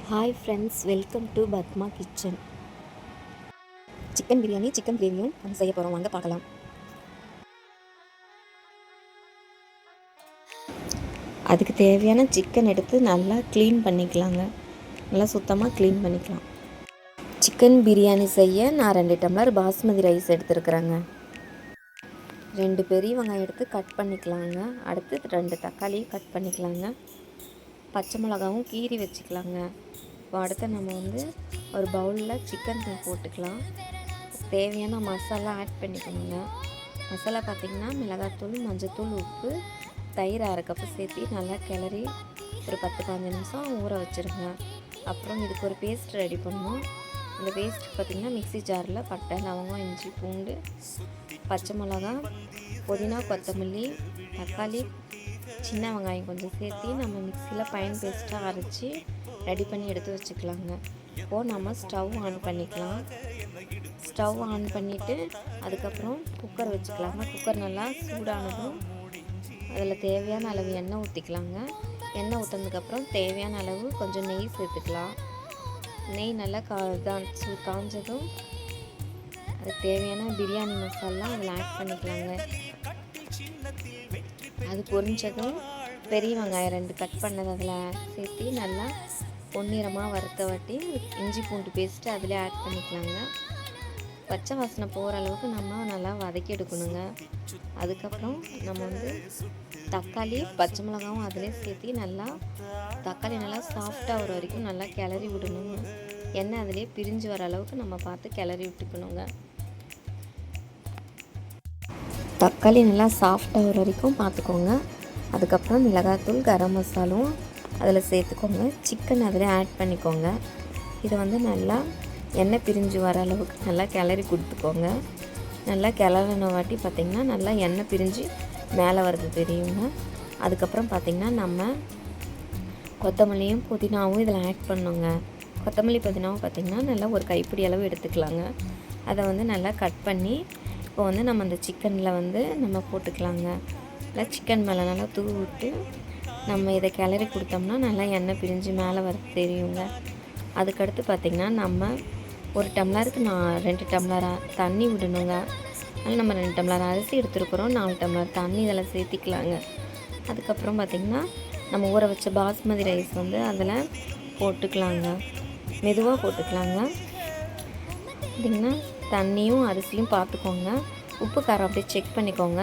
Hi friends, welcome to Padma kitchen. Chicken biryani, chicken கிரேவியும் நம்ம செய்ய போகிறோம். வாங்க பார்க்கலாம். அதுக்கு தேவையான சிக்கன் எடுத்து நல்லா க்ளீன் பண்ணிக்கலாங்க. நல்லா சுத்தமாக க்ளீன் பண்ணிக்கலாம். சிக்கன் பிரியாணி செய்ய நான் 2 டம்ளர் பாஸ்மதி ரைஸ் எடுத்துருக்குறேங்க. 2 பெரிய வெங்காயம் எடுத்து கட் பண்ணிக்கலாங்க. அடுத்து 2 தக்காளி கட் பண்ணிக்கலாங்க. பச்சை மிளகாவும் கீறி வச்சுக்கலாங்க. இப்போ அடுத்து நம்ம ஒரு பவுலில் சிக்கன் போட்டுக்கலாம். தேவையான மசாலா ஆட் பண்ணிக்கணுங்க. மசாலா பார்த்திங்கன்னா மிளகாத்தூள், மஞ்சத்தூள், உப்பு, தயிர் 1/2 கப்பு சேர்த்து நல்லா கிளறி ஒரு 10-15 நிமிஷம் ஊற வச்சுருங்க. அப்புறம் இதுக்கு ஒரு பேஸ்ட் ரெடி பண்ணணும். இந்த பேஸ்ட் பார்த்திங்கன்னா மிக்ஸி ஜாரில் பட்டை, லவங்கம், இஞ்சி, பூண்டு, பச்சை மிளகா, புதினா, கொத்தமல்லி, தக்காளி, சின்ன வெங்காயம் கொஞ்சம் சேர்த்து நம்ம மிக்சியில் ஃபைன் பேஸ்ட்டாக அரைச்சி ரெடி பண்ணி எடுத்து வச்சுக்கலாங்க. இப்போது நம்ம ஸ்டவ் ஆன் பண்ணிக்கலாம். ஸ்டவ் ஆன் பண்ணிவிட்டு அதுக்கப்புறம் குக்கர் வச்சுக்கலாங்க. குக்கர் நல்லா சூடானதும் அதில் தேவையான அளவு எண்ணெய் ஊற்றிக்கலாங்க. எண்ணெய் ஊற்றினதுக்கப்புறம் தேவையான அளவு கொஞ்சம் நெய் சேர்த்துக்கலாம். நெய் நல்லா காஞ்சதும் அதுக்கு தேவையான பிரியாணி மசாலா அதில் ஆட் பண்ணிக்கலாங்க. அது பொரிஞ்சதும் பெரிய வெங்காயம் 2 கட் பண்ணது அதில் சேர்த்து நல்லா பொன்னிறமாக வறுத்த வாட்டி இஞ்சி பூண்டு பேஸ்ட்டு அதில் ஆட் பண்ணிக்கலாங்க. பச்சை வாசனை போகிற அளவுக்கு நம்ம நல்லா வதக்கி எடுக்கணுங்க. அதுக்கப்புறம் நம்ம தக்காளி, பச்சை மிளகாவும் அதிலே சேர்த்து நல்லா தக்காளி நல்லா சாஃப்டாக வர வரைக்கும் நல்லா கிளறி விடணுங்க. எண்ணெய் அதிலே பிரிஞ்சு வர அளவுக்கு நம்ம பார்த்து கிளறி விட்டுக்கணுங்க. தக்காளி நல்லா சாஃப்டாக வர வரைக்கும் பார்த்துக்கோங்க. அதுக்கப்புறம் மிளகாத்தூள், கரம் மசாலும் அதில் சேர்த்துக்கோங்க. சிக்கன் அதில் ஆட் பண்ணிக்கோங்க. இதை நல்லா எண்ணெய் பிரிஞ்சு வர அளவுக்கு நல்லா கிளறி கொடுத்துக்கோங்க. நல்லா கிளறின வாட்டி பார்த்திங்கன்னா நல்லா எண்ணெய் பிரிஞ்சு மேலே வரது தெரியுங்க. அதுக்கப்புறம் பார்த்திங்கன்னா நம்ம கொத்தமல்லியும் புதினாவும் இதில் ஆட் பண்ணோங்க. கொத்தமல்லி புதினாவும் பார்த்திங்கன்னா நல்லா ஒரு கைப்பிடி அளவு எடுத்துக்கலாங்க. அதை நல்லா கட் பண்ணி இப்போ நம்ம அந்த சிக்கனில் நம்ம போட்டுக்கலாங்க. நல்லா சிக்கன் மேலே நல்லா தூவி விட்டு நம்ம இதை கிளறி கொடுத்தோம்னா நல்லா எண்ணெய் பிரிஞ்சு மேலே வர தெரியுங்க. அதுக்கடுத்து பார்த்திங்கன்னா நம்ம ஒரு டம்ளருக்கு 2 டம்ளர் தண்ணி விடணுங்க. அதனால் நம்ம 2 டம்ளர் அரிசி எடுத்துருக்குறோம். 4 டம்ளர் தண்ணி இதில் சேர்த்திக்கலாங்க. அதுக்கப்புறம் பார்த்திங்கன்னா நம்ம ஊற வச்ச பாஸ்மதி ரைஸ் அதில் போட்டுக்கலாங்க. மெதுவாக போட்டுக்கலாங்க. பார்த்திங்கன்னா தண்ணியும் அரிசியும் பார்த்துக்கோங்க. உப்பு காரம் அப்படியே செக் பண்ணிக்கோங்க.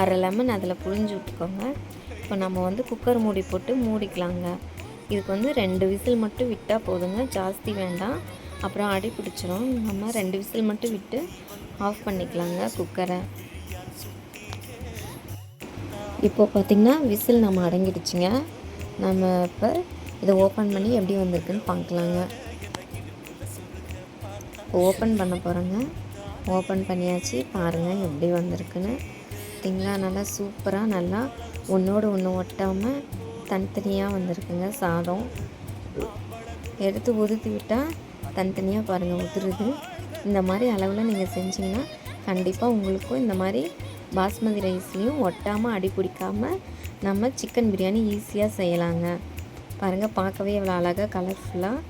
1/2 லெமன் அதில் புழிஞ்சு விட்டுக்கோங்க. இப்போ நம்ம குக்கர் மூடி போட்டு மூடிக்கலாங்க. இதுக்கு 2 விசில் மட்டும் விட்டால் போதுங்க, ஜாஸ்தி வேண்டாம், அப்புறம் அடி பிடிச்சிரும். நம்ம 2 விசில் மட்டும் விட்டு ஆஃப் பண்ணிக்கலாங்க குக்கரை. இப்போ பார்த்திங்கன்னா விசில் நம்ம அடங்கிடுச்சுங்க. நம்ம இப்போ இதை ஓப்பன் பண்ணி எப்படி வந்திருக்குன்னு பார்க்கலாங்க. ஓப்பன் பண்ண போகிறேங்க. ஓப்பன் பண்ணியாச்சு. பாருங்கள் எப்படி வந்திருக்குன்னு. பார்த்திங்களா, நல்லா சூப்பராக நல்லா ஒன்றோடு ஒன்று ஒட்டாமல் தனித்தனியாக வந்திருக்குங்க. சாதம் எடுத்து உதுத்தி விட்டால் தனித்தனியாக பாருங்கள் உதிருது. இந்த மாதிரி அளவில் நீங்கள் செஞ்சிங்கன்னா கண்டிப்பாக உங்களுக்கும் இந்த மாதிரி பாஸ்மதி ரைஸ்லேயும் ஒட்டாமல் அடி பிடிக்காமல் நம்ம சிக்கன் பிரியாணி ஈஸியாக செய்யலாங்க. பாருங்கள், பார்க்கவே எவ்வளோ அழகாக கலர்ஃபுல்லாக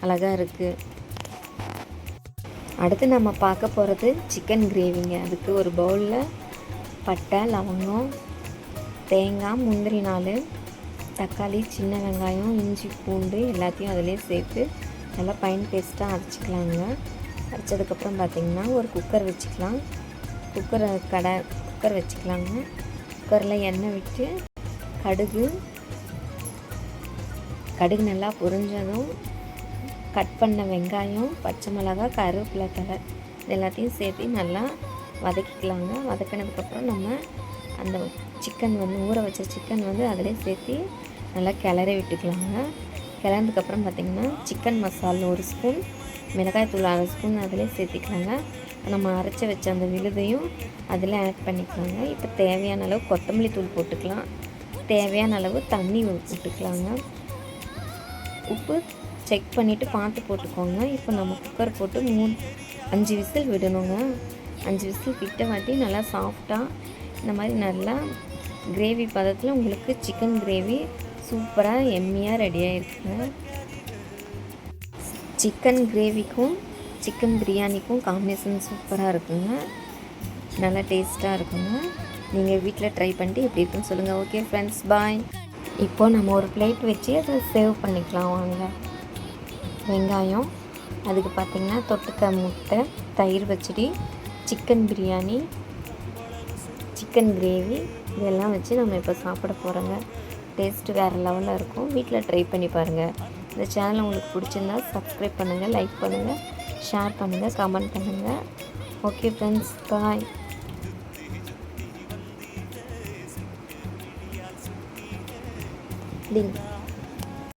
அழகாக இருக்குது. அடுத்து நம்ம பார்க்க போகிறது சிக்கன் கிரேவிங்க. அதுக்கு ஒரு பவுலில் பட்டை, லவங்கம், தேங்காய், முந்திரி 4, தக்காளி, சின்ன வெங்காயம், இஞ்சி, பூண்டு எல்லாத்தையும் அதிலே சேர்த்து நல்லா ஃபைன் பேஸ்ட்டாக அரைச்சிக்கலாங்க. அரைச்சதுக்கப்புறம் பார்த்திங்கன்னா ஒரு குக்கர் வச்சுக்கலாம். குக்கர் வச்சுக்கலாங்க. குக்கரில் எண்ணெய் விட்டு கடுகு நல்லா பொரிஞ்சதும் கட் பண்ண வெங்காயம், பச்சை மிளகா, கருவேப்பிலை தழை இது எல்லாத்தையும் சேர்த்து நல்லா வதக்கிக்கலாங்க. வதக்கினதுக்கப்புறம் நம்ம அந்த சிக்கன் ஊற வச்ச சிக்கன் அதிலே சேர்த்து நல்லா கிளறி விட்டுக்கலாங்க. கிளறதுக்கப்புறம் பார்த்திங்கன்னா சிக்கன் மசாலா 1 ஸ்பூன், மிளகாய்த்தூள் 1/2 ஸ்பூன் அதிலே சேர்த்திக்கலாங்க. நம்ம அரைச்சி வச்ச அந்த விழுதையும் அதில் ஆட் பண்ணிக்கலாங்க. இப்போ தேவையான அளவு கொத்தமல்லி தூள் போட்டுக்கலாம். தேவையான அளவு தண்ணி விட்டுக்கலாங்க. உப்பு செக் பண்ணிவிட்டு பார்த்து போட்டுக்கோங்க. இப்போ நம்ம குக்கர் போட்டு 5 விசில் விடணுங்க. 5 விசில் விட்ட வாட்டி நல்லா சாஃப்டாக இந்த மாதிரி நல்லா கிரேவி பதத்தில் உங்களுக்கு சிக்கன் கிரேவி சூப்பராக எம்மியாக ரெடியாக இருக்குங்க. சிக்கன் கிரேவிக்கும் சிக்கன் பிரியாணிக்கும் காம்பினேஷன் சூப்பராக இருக்குங்க. நல்லா டேஸ்ட்டாக இருக்குங்க. நீங்கள் வீட்டில் ட்ரை பண்ணிட்டு எப்படி இருக்குன்னு சொல்லுங்கள். ஓகே ஃப்ரெண்ட்ஸ், பாய். இப்போது நம்ம ஒரு பிளேட் வச்சு அதை சேவ் பண்ணிக்கலாம் வாங்க. வெங்காயம், அதுக்கு பார்த்திங்கன்னா தொட்டுக்க முட்டை, தயிர் பச்சடி, சிக்கன் பிரியாணி, சிக்கன் கிரேவி இதெல்லாம் வச்சு நம்ம இப்போ சாப்பிட போகிறோங்க. டேஸ்ட்டு வேறு லெவலில் இருக்கும். வீட்டில் ட்ரை பண்ணி பாருங்கள். இந்த சேனல் உங்களுக்கு பிடிச்சிருந்தா சப்ஸ்கிரைப் பண்ணுங்கள், லைக் பண்ணுங்கள், ஷேர் பண்ணுங்கள், கமெண்ட் பண்ணுங்கள். ஓகே ஃப்ரெண்ட்ஸ், பாய். டிங்.